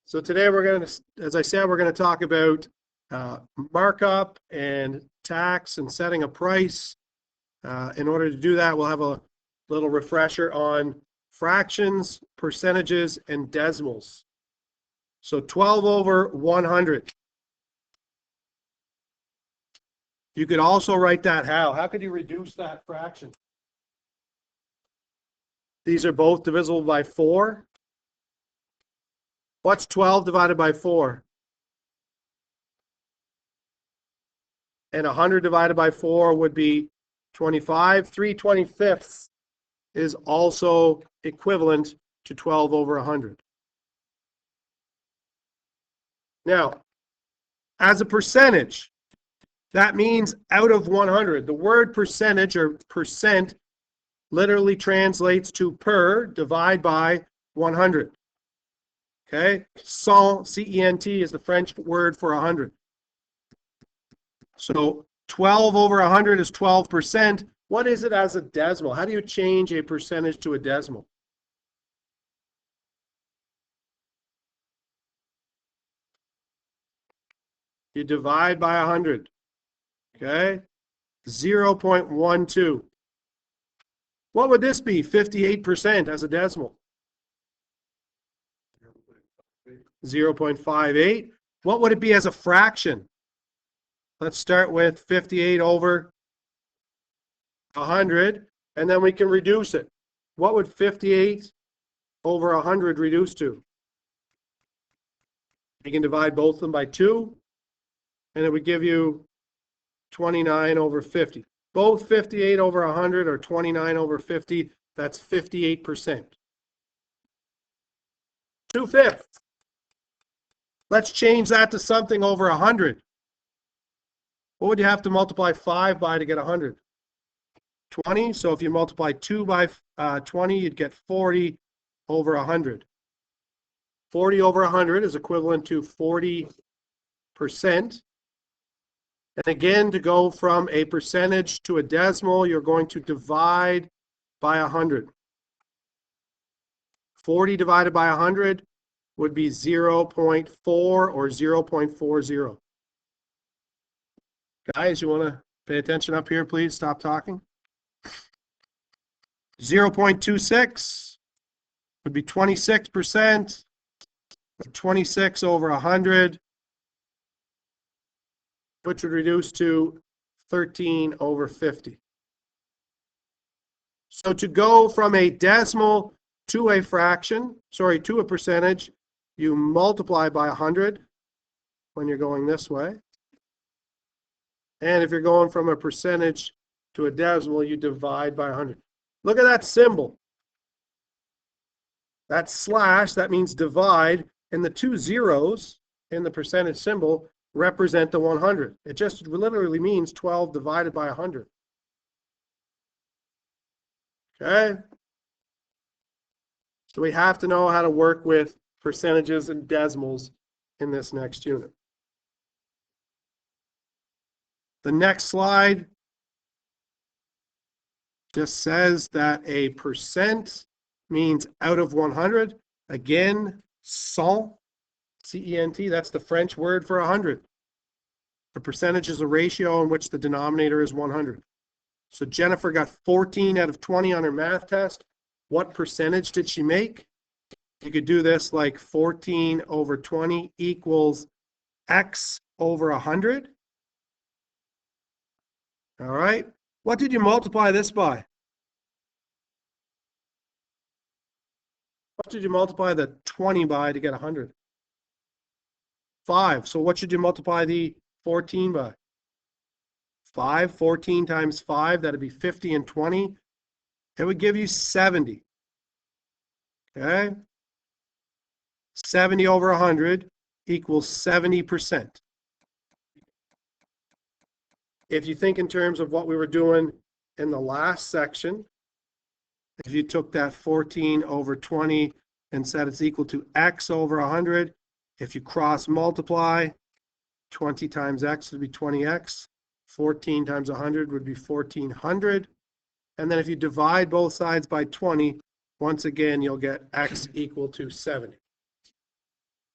So today we're going to, as I said, we're going to talk about markup and tax and setting a price. In order to do that, we'll have a little refresher on fractions, percentages, and decimals. So 12 over 100. You could also write that how? How could you reduce that fraction? These are both divisible by 4. What's 12 divided by 4? And 100 divided by 4 would be 25. 3/25 is also equivalent to 12 over 100. Now, as a percentage, that means out of 100. The word percentage or percent literally translates to per divide by 100. Okay? Cent, C-E-N-T, is the French word for 100. So 12 over 100 is 12%. What is it as a decimal? How do you change a percentage to a decimal? You divide by 100. Okay? 0.12. What would this be? 58% as a decimal. 0.58. What would it be as a fraction? Let's start with 58 over 100, and then we can reduce it. What would 58 over 100 reduce to? You can divide both of them by 2, and it would give you 29 over 50. Both 58 over 100 or 29 over 50, that's 58%. 2/5. Let's change that to something over 100. What would you have to multiply 5 by to get 100? 20. So if you multiply 2 by 20, you'd get 40 over 100. 40 over 100 is equivalent to 40%. And again, to go from a percentage to a decimal, you're going to divide by 100. 40 divided by 100 would be 0.4 or 0.40. Guys, you want to pay attention up here, please? Stop talking. 0.26 would be 26%. 26 over 100, which would reduce to 13 over 50. So to go from a decimal to a fraction, to a percentage, you multiply by 100 when you're going this way. And if you're going from a percentage to a decimal, you divide by 100. Look at that symbol. That slash, that means divide, and the 2 zeros in the percentage symbol represent the 100. It just literally means 12 divided by 100. Okay? So we have to know how to work with percentages and decimals in this next unit. The next slide just says that a percent means out of 100. Again, cent, C-E-N-T, that's the French word for 100. A percentage is a ratio in which the denominator is 100. So Jennifer got 14 out of 20 on her math test. What percentage did she make? You could do this like 14 over 20 equals x over 100. All right. What did you multiply this by? What did you multiply the 20 by to get 100? 5. So what should you multiply the 14 by? 5. 14 times 5, that'd be 50 and 20. It would give you 70. Okay? 70 over 100 equals 70%. If you think in terms of what we were doing in the last section, if you took that 14 over 20 and said it's equal to x over 100, if you cross multiply, 20 times x would be 20x, 14 times 100 would be 1400, and then if you divide both sides by 20, once again you'll get x equal to 70.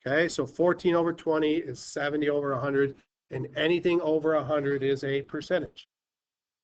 Okay, so 14 over 20 is 70 over 100, and anything over 100 is a percentage.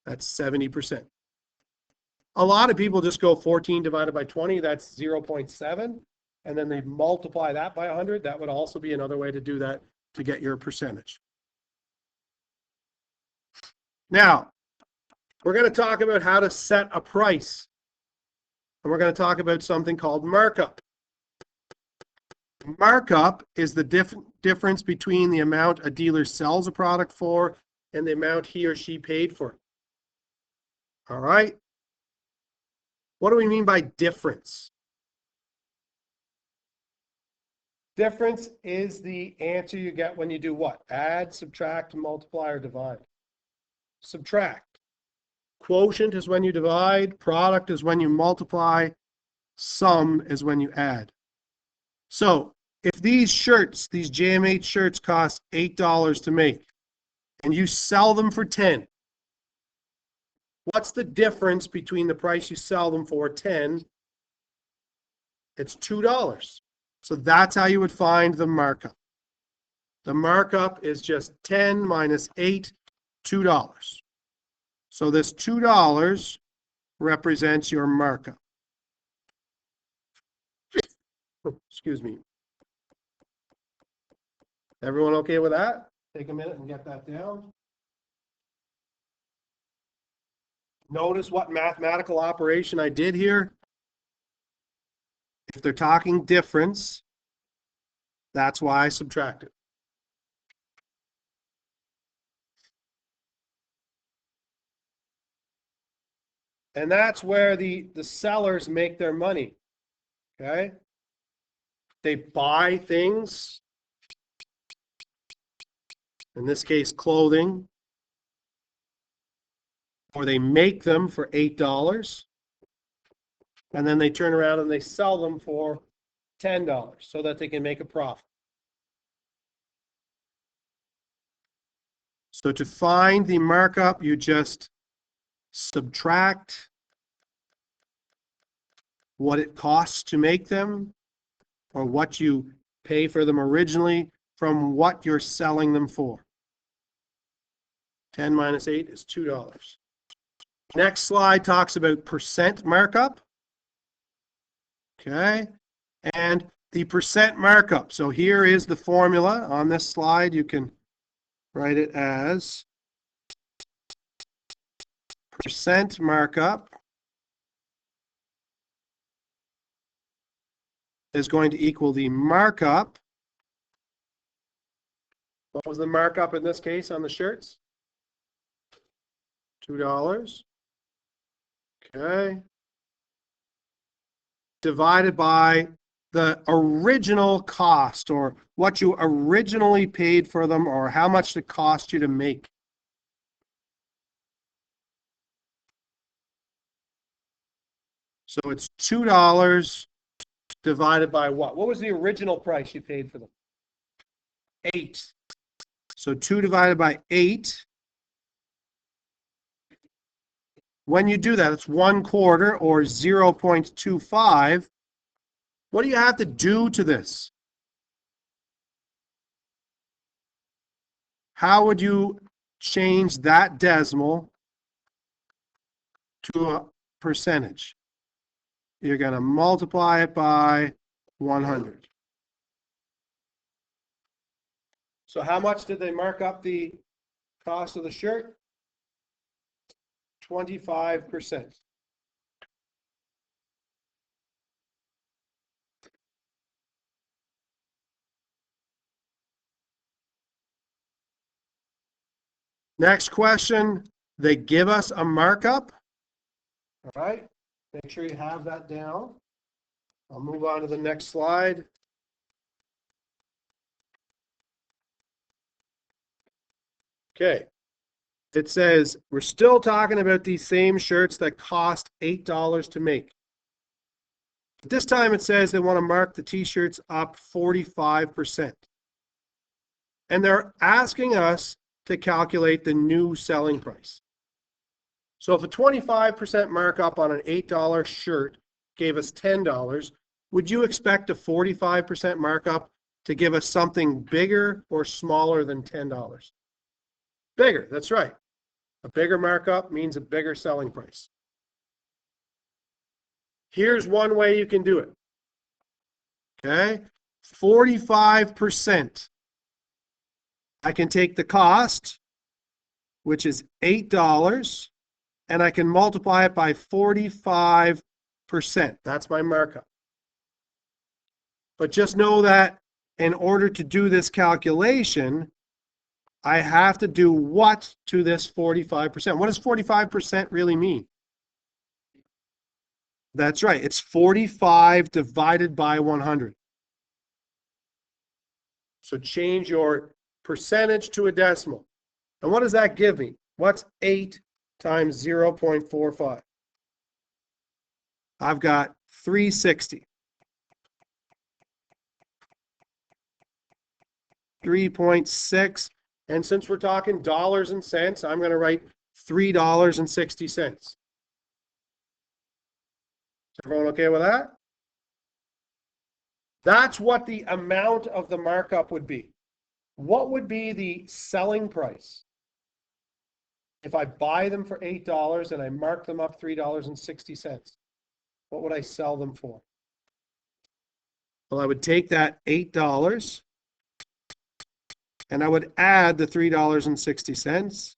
That's 70%. A lot of people just go 14 divided by 20, that's 0.7, and then they multiply that by 100. That would also be another way to do that to get your percentage. Now, we're going to talk about how to set a price. And we're going to talk about something called markup. Markup is the difference between the amount a dealer sells a product for and the amount he or she paid for it. All right. What do we mean by difference? Difference is the answer you get when you do what? Add, subtract, multiply, or divide. Subtract. Quotient is when you divide. Product is when you multiply. Sum is when you add. So if these shirts, these JMH shirts cost $8 to make, and you sell them for 10, what's the difference between the price you sell them for, 10? It's $2. So that's how you would find the markup. The markup is just 10 minus 8, $2. So this $2 represents your markup. Excuse me. Everyone okay with that? Take a minute and get that down. Notice what mathematical operation I did here. If they're talking difference, that's why I subtracted. And that's where the sellers make their money. Okay? They buy things, in this case clothing, or they make them for $8, and then they turn around and they sell them for $10 so that they can make a profit. So to find the markup, you just subtract what it costs to make them, or what you pay for them originally, from what you're selling them for. 10 minus 8 is $2. Next slide talks about percent markup. Okay, and the percent markup. So here is the formula on this slide. You can write it as percent markup is going to equal the markup. What was the markup in this case on the shirts? $2. Okay. Divided by the original cost, or what you originally paid for them, or how much it cost you to make. So it's $2 divided by what? What was the original price you paid for them? 8. So 2 divided by 8. When you do that, it's 1/4 or 0.25. What do you have to do to this? How would you change that decimal to a percentage? You're going to multiply it by 100. So how much did they mark up the cost of the shirt? 25%. Next question, they give us a markup. All right, make sure you have that down. I'll move on to the next slide. Okay, it says we're still talking about these same shirts that cost $8 to make. But this time it says they want to mark the t-shirts up 45%. And they're asking us to calculate the new selling price. So if a 25% markup on an $8 shirt gave us $10, would you expect a 45% markup to give us something bigger or smaller than $10? Bigger, that's right. A bigger markup means a bigger selling price. Here's one way you can do it. Okay, 45%. I can take the cost, which is $8, and I can multiply it by 45%. That's my markup. But just know that in order to do this calculation, I have to do what to this 45%? What does 45% really mean? That's right. It's 45 divided by 100. So change your percentage to a decimal. And what does that give me? What's 8 times 0.45? I've got 360. 3.6. And since we're talking dollars and cents, I'm going to write $3.60. Is everyone okay with that? That's what the amount of the markup would be. What would be the selling price if I buy them for $8 and I mark them up $3.60? What would I sell them for? Well, I would take that $8 and I would add the $3.60,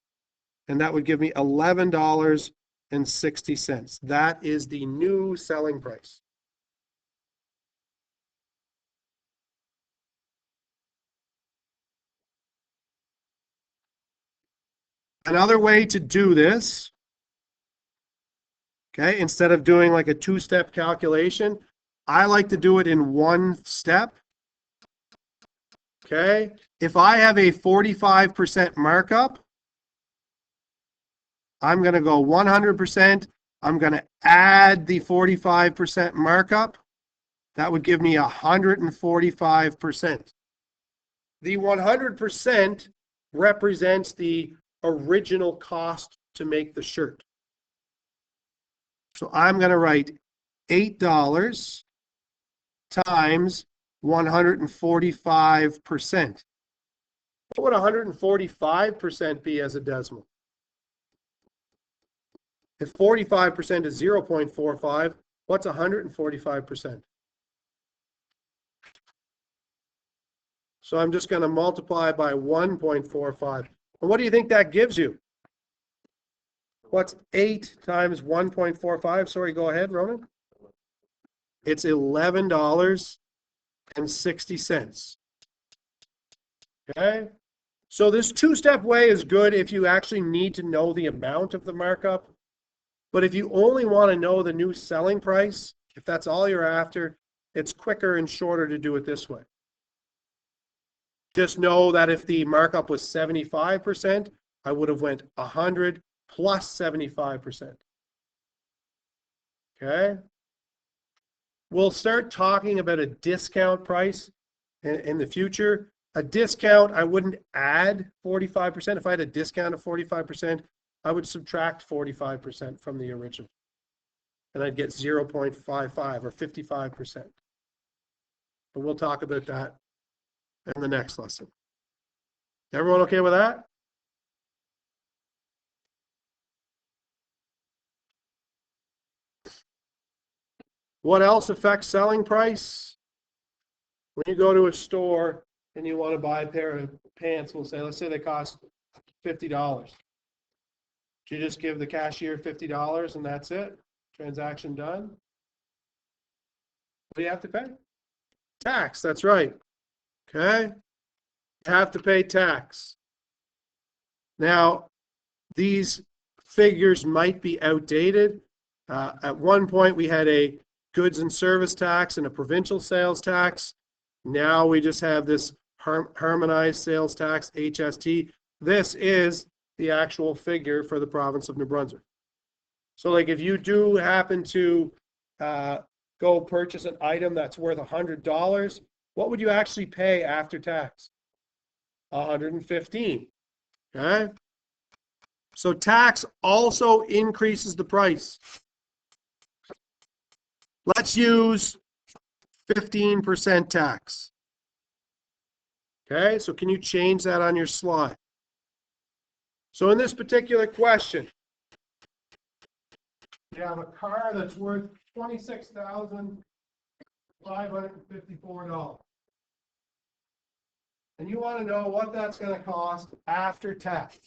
and that would give me $11.60. That is the new selling price. Another way to do this, okay, instead of doing like a two-step calculation, I like to do it in one step. Okay, if I have a 45% markup, I'm going to go 100%. I'm going to add the 45% markup. That would give me 145%. The 100% represents the original cost to make the shirt. So I'm going to write $8 times 145%. What would 145% be as a decimal? If 45% is 0.45, what's 145%? So I'm just going to multiply by 1.45. And what do you think that gives you? What's 8 times 1.45? Sorry, go ahead, Ronan. It's $11.60. Okay? So this two-step way is good if you actually need to know the amount of the markup. But if you only want to know the new selling price, if that's all you're after, it's quicker and shorter to do it this way. Just know that if the markup was 75%, I would have went 100 plus 75%. Okay? We'll start talking about a discount price in the future. A discount, I wouldn't add 45%. If I had a discount of 45%, I would subtract 45% from the original. And I'd get 0.55 or 55%. But we'll talk about that in the next lesson. Everyone okay with that? What else affects selling price? When you go to a store and you want to buy a pair of pants, let's say they cost $50. Do you just give the cashier $50 and that's it? Transaction done? What do you have to pay? Tax, that's right. Okay? You have to pay tax. Now, these figures might be outdated. At one point, we had a goods and service tax and a provincial sales tax. Now we just have this harmonized sales tax, HST. This is the actual figure for the province of New Brunswick. So like if you do happen to go purchase an item that's worth $100, what would you actually pay after tax? $115. Okay? So tax also increases the price. Let's use 15% tax. Okay, so can you change that on your slide? So in this particular question, you have a car that's worth $26,554. And you want to know what that's going to cost after tax.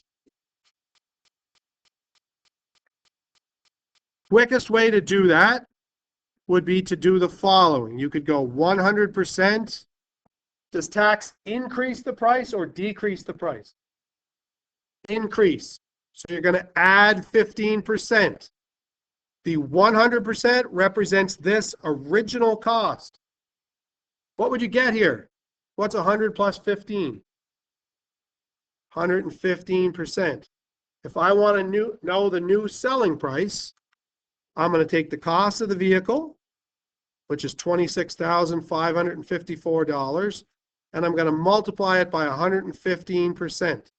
Quickest way to do that would be to do the following. You could go 100%. Does tax increase the price or decrease the price? Increase. So you're going to add 15%. The 100% represents this original cost. What would you get here? What's 100 plus 15? 115%. If I want to know the new selling price, I'm going to take the cost of the vehicle, which is $26,554, and I'm going to multiply it by 115%.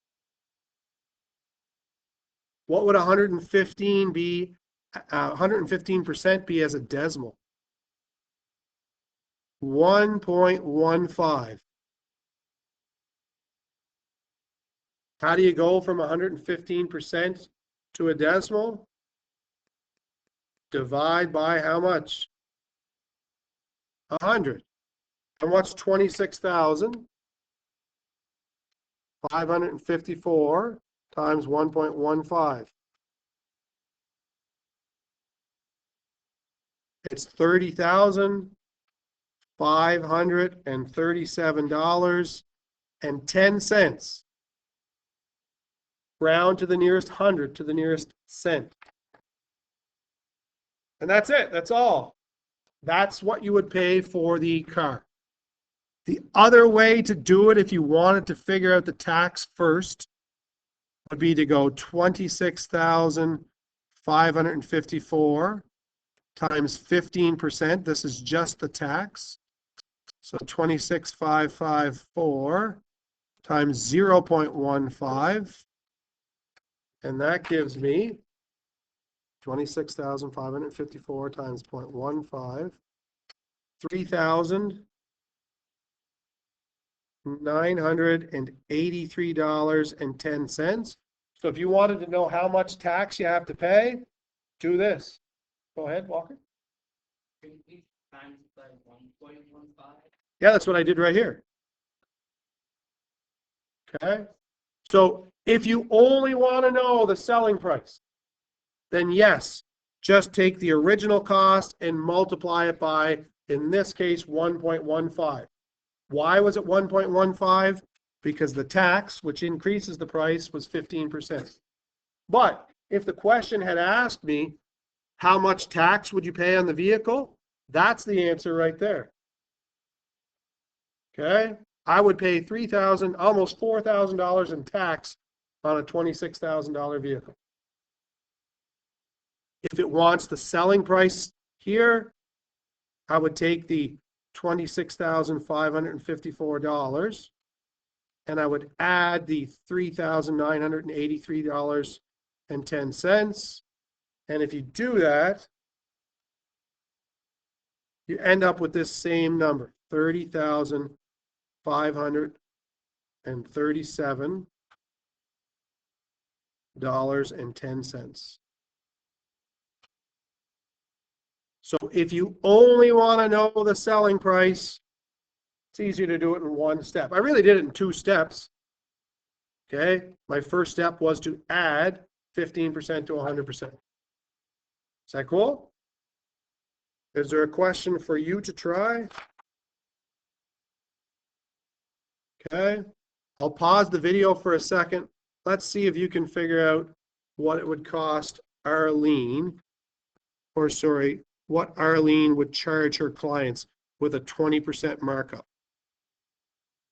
What would 115 be? 115% be as a decimal? 1.15. How do you go from 115% to a decimal? Divide by how much? 100. And what's 26,554 times 1.15? It's $30,537.10. Round to the nearest hundred, to the nearest cent. And that's it. That's all. That's what you would pay for the car. The other way to do it, if you wanted to figure out the tax first, would be to go 26,554 times 15%. This is just the tax. So 26,554 times 0.15. And that gives me 26,554 times 0.15, $3,983.10. So if you wanted to know how much tax you have to pay, do this. Go ahead, Walker. Yeah, that's what I did right here. Okay. So if you only want to know the selling price, then yes, just take the original cost and multiply it by, in this case, 1.15. Why was it 1.15? Because the tax, which increases the price, was 15%. But if the question had asked me, how much tax would you pay on the vehicle? That's the answer right there. Okay? I would pay $3,000, almost $4,000 in tax on a $26,000 vehicle. If it wants the selling price here, I would take the $26,554 and I would add the $3,983.10. And if you do that, you end up with this same number, $30,537.10. So if you only want to know the selling price, it's easier to do it in one step. I really did it in two steps. Okay, my first step was to add 15% to 100%. Is that cool? Is there a question for you to try? Okay, I'll pause the video for a second. Let's see if you can figure out what it would cost Arlene, or sorry, what Arlene would charge her clients with a 20% markup.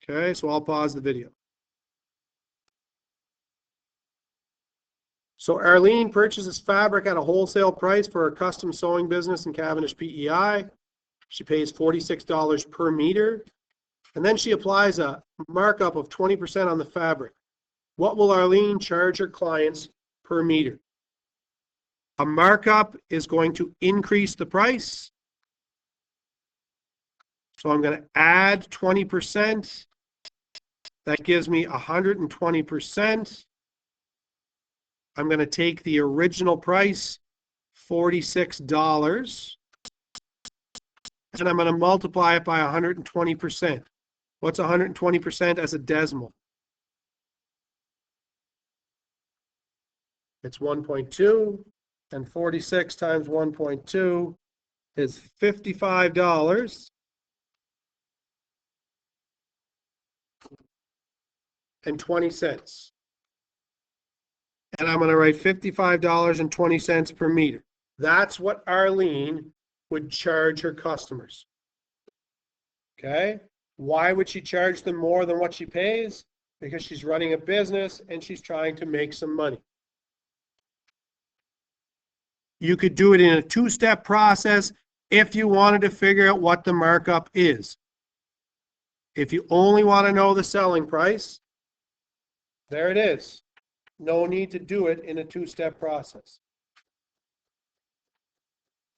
Okay, so I'll pause the video. So Arlene purchases fabric at a wholesale price for her custom sewing business in Cavendish, PEI. She pays $46 per meter, and then she applies a markup of 20% on the fabric. What will Arlene charge her clients per meter? A markup is going to increase the price. So I'm going to add 20%. That gives me 120%. I'm going to take the original price, $46, and I'm going to multiply it by 120%. What's 120% as a decimal? It's 1.2, and 46 times 1.2 is $55 and 20 cents. And I'm going to write $55.20 per meter. That's what Arlene would charge her customers. Okay? Why would she charge them more than what she pays? Because she's running a business and she's trying to make some money. You could do it in a two-step process if you wanted to figure out what the markup is. If you only want to know the selling price, there it is. No need to do it in a two-step process.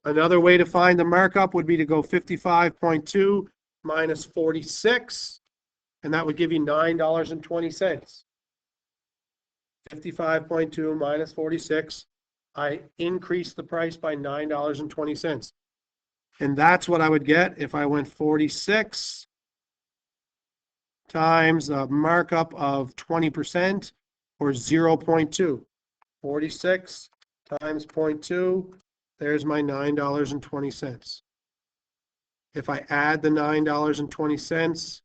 Another way to find the markup would be to go 55.2 minus 46, and that would give you $9.20. 55.2 minus 46, I increased the price by $9.20. And that's what I would get if I went 46 times a markup of 20%, or 0.2. 46 times 0.2, there's my $9.20. If I add the $9.20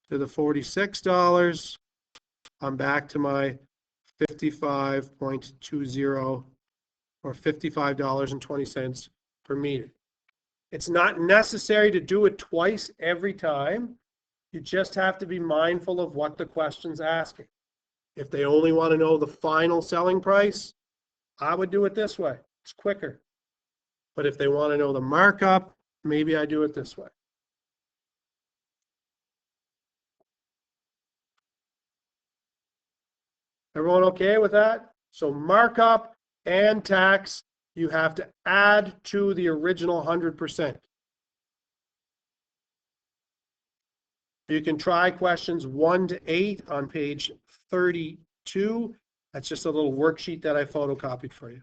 to the $46, I'm back to my 55.20, or $55.20 per meter. It's not necessary to do it twice every time. You just have to be mindful of what the question's asking. If they only want to know the final selling price, I would do it this way. It's quicker. But if they want to know the markup, maybe I do it this way. Everyone okay with that? So markup and tax, you have to add to the original 100%. You can try questions 1 to 8 on page 32. That's just a little worksheet that I photocopied for you.